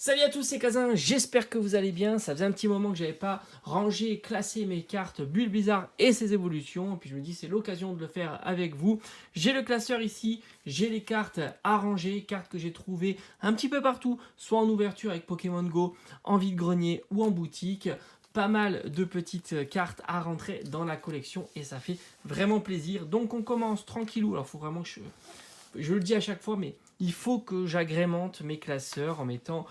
Salut à tous, c'est Kazin, j'espère que vous allez bien. Ça faisait un petit moment que j'avais pas rangé et classé mes cartes Bulbizarre et ses évolutions. Et puis je me dis c'est l'occasion de le faire avec vous. J'ai le classeur ici, j'ai les cartes à ranger, cartes que j'ai trouvées un petit peu partout, soit en ouverture avec Pokémon Go, en vide-grenier ou en boutique. Pas mal de petites cartes à rentrer dans la collection et ça fait vraiment plaisir. Donc on commence tranquillou. Alors il faut vraiment que je le dis à chaque fois, mais il faut que j'agrémente mes classeurs en mettant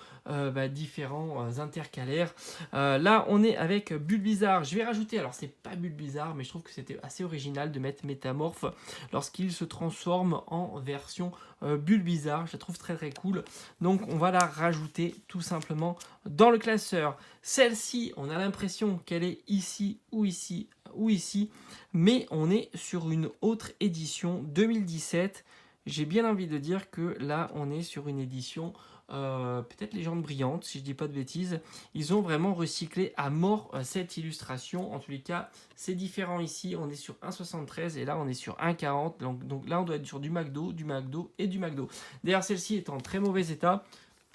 différents intercalaires. Là, on est avec Bulbizarre. Je vais rajouter, alors c'est pas Bulbizarre, mais je trouve que c'était assez original de mettre Métamorphe lorsqu'il se transforme en version Bulbizarre. Je la trouve très très cool. Donc on va la rajouter tout simplement dans le classeur. Celle-ci, on a l'impression qu'elle est ici ou ici ou ici, mais on est sur une autre édition 2017. J'ai bien envie de dire que là, on est sur une édition peut-être Légende brillante, si je dis pas de bêtises. Ils ont vraiment recyclé à mort cette illustration. En tous les cas, c'est différent ici. On est sur 1,73 et là, on est sur 1,40. Donc là, on doit être sur du McDo, du McDo et du McDo. D'ailleurs, celle-ci est en très mauvais état.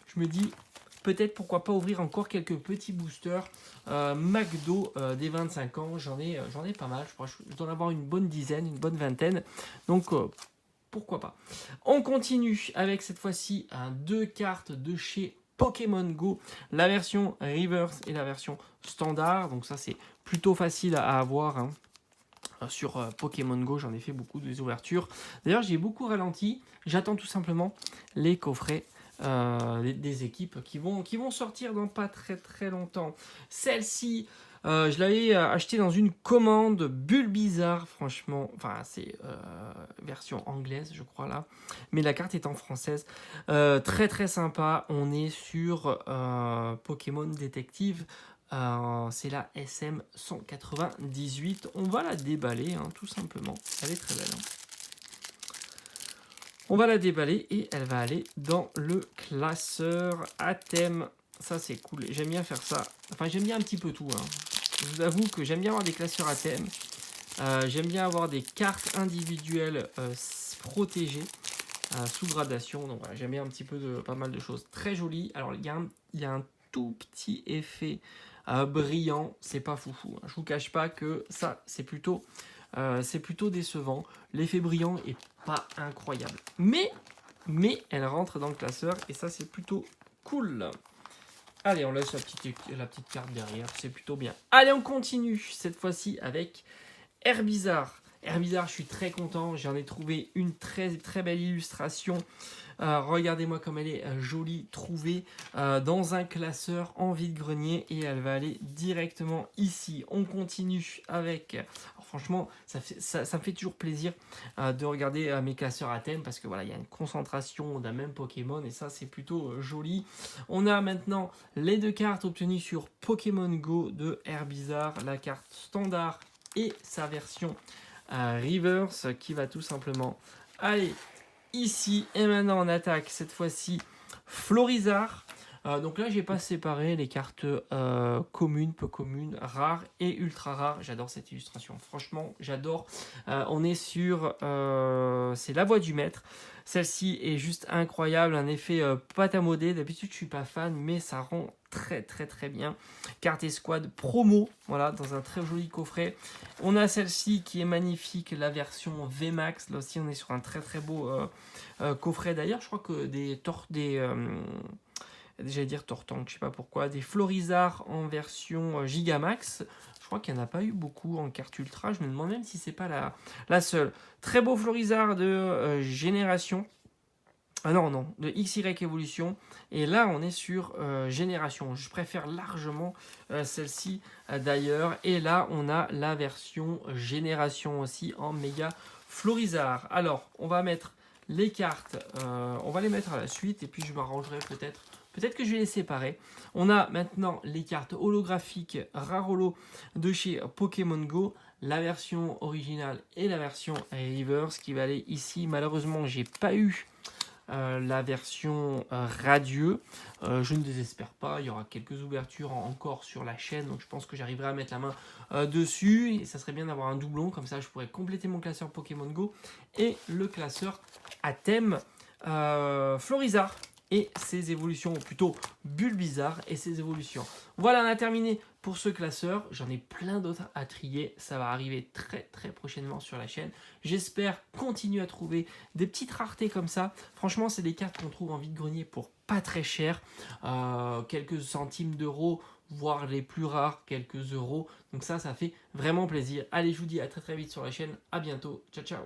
Je me dis, peut-être pourquoi pas ouvrir encore quelques petits boosters McDo des 25 ans. J'en ai pas mal. Je dois en avoir une bonne dizaine, une bonne vingtaine. Donc, pourquoi pas. On continue avec cette fois-ci deux cartes de chez Pokémon Go, la version Reverse et la version standard. Donc ça c'est plutôt facile à avoir hein. Sur Pokémon Go, j'en ai fait beaucoup des ouvertures. D'ailleurs j'ai beaucoup ralenti, j'attends tout simplement les coffrets des équipes qui vont sortir dans pas très très longtemps. Celle-ci, je l'avais acheté dans une commande Bulbizarre, franchement. Enfin, c'est version anglaise, je crois là. Mais la carte est en française. Très très sympa. On est sur Pokémon Détective. C'est la SM 198. On va la déballer, hein, tout simplement. Elle est très belle. Hein. On va la déballer et elle va aller dans le classeur à thème. Ça, c'est cool. J'aime bien faire ça. Enfin, j'aime bien un petit peu tout. Hein. Je vous avoue que j'aime bien avoir des classeurs à thème. J'aime bien avoir des cartes individuelles protégées sous gradation. Donc voilà, j'aime bien un petit peu de pas mal de choses. Très joli. Alors, il y a un tout petit effet brillant. C'est pas foufou. Hein. Je vous cache pas que ça, c'est plutôt décevant. L'effet brillant est pas incroyable. Mais elle rentre dans le classeur et ça, c'est plutôt cool. Allez, on laisse la petite carte derrière, c'est plutôt bien. Allez, on continue, cette fois-ci avec Herbizarre. Herbizarre, je suis très content, j'en ai trouvé une très très belle illustration. Regardez-moi comme elle est jolie, trouvée dans un classeur en vide-grenier et elle va aller directement ici. On continue avec... Alors franchement, ça me fait toujours plaisir de regarder mes classeurs à thème parce que voilà, il y a une concentration d'un même Pokémon et ça c'est plutôt joli. On a maintenant les deux cartes obtenues sur Pokémon Go de Herbizarre, la carte standard et sa version Reverse qui va tout simplement aller ici. Et maintenant on attaque cette fois-ci Florizarre. Donc là j'ai pas séparé les cartes communes, peu communes, rares et ultra rares. J'adore cette illustration, franchement j'adore. On est sur c'est la voix du maître. Celle-ci est juste incroyable, un effet pâte à modeler. D'habitude je suis pas fan mais ça rend très très très bien. Carte escouade promo, voilà, dans un très joli coffret. On a celle-ci qui est magnifique, la version VMAX. Là aussi on est sur un très très beau coffret. D'ailleurs je crois que j'allais dire Tortank, je sais pas pourquoi, des Florizarre en version Gigamax. Je crois qu'il n'y en a pas eu beaucoup en carte ultra. Je me demande même si c'est pas la seule. Très beau Florizarre de Génération. Ah non, de XY Evolution. Et là, on est sur Génération. Je préfère largement celle-ci d'ailleurs. Et là, on a la version Génération aussi en méga Florizarre. Alors, on va mettre les cartes. On va les mettre à la suite. Et puis, je m'arrangerai peut-être. Peut-être que je vais les séparer. On a maintenant les cartes holographiques Rarolo de chez Pokémon Go. La version originale et la version Reverse qui va aller ici. Malheureusement, j'ai pas eu la version radieux. Je ne désespère pas, il y aura quelques ouvertures encore sur la chaîne, donc je pense que j'arriverai à mettre la main dessus, et ça serait bien d'avoir un doublon, comme ça je pourrais compléter mon classeur Pokémon Go et le classeur à thème Florizarre. et ses évolutions, ou plutôt Bulbizarre et ses évolutions. Voilà, on a terminé pour ce classeur. J'en ai plein d'autres à trier. Ça va arriver très très prochainement sur la chaîne. J'espère continuer à trouver des petites raretés comme ça. Franchement, c'est des cartes qu'on trouve en vide-grenier pour pas très cher. Quelques centimes d'euros, voire les plus rares, quelques euros. Donc ça fait vraiment plaisir. Allez, je vous dis à très très vite sur la chaîne. À bientôt. Ciao, ciao.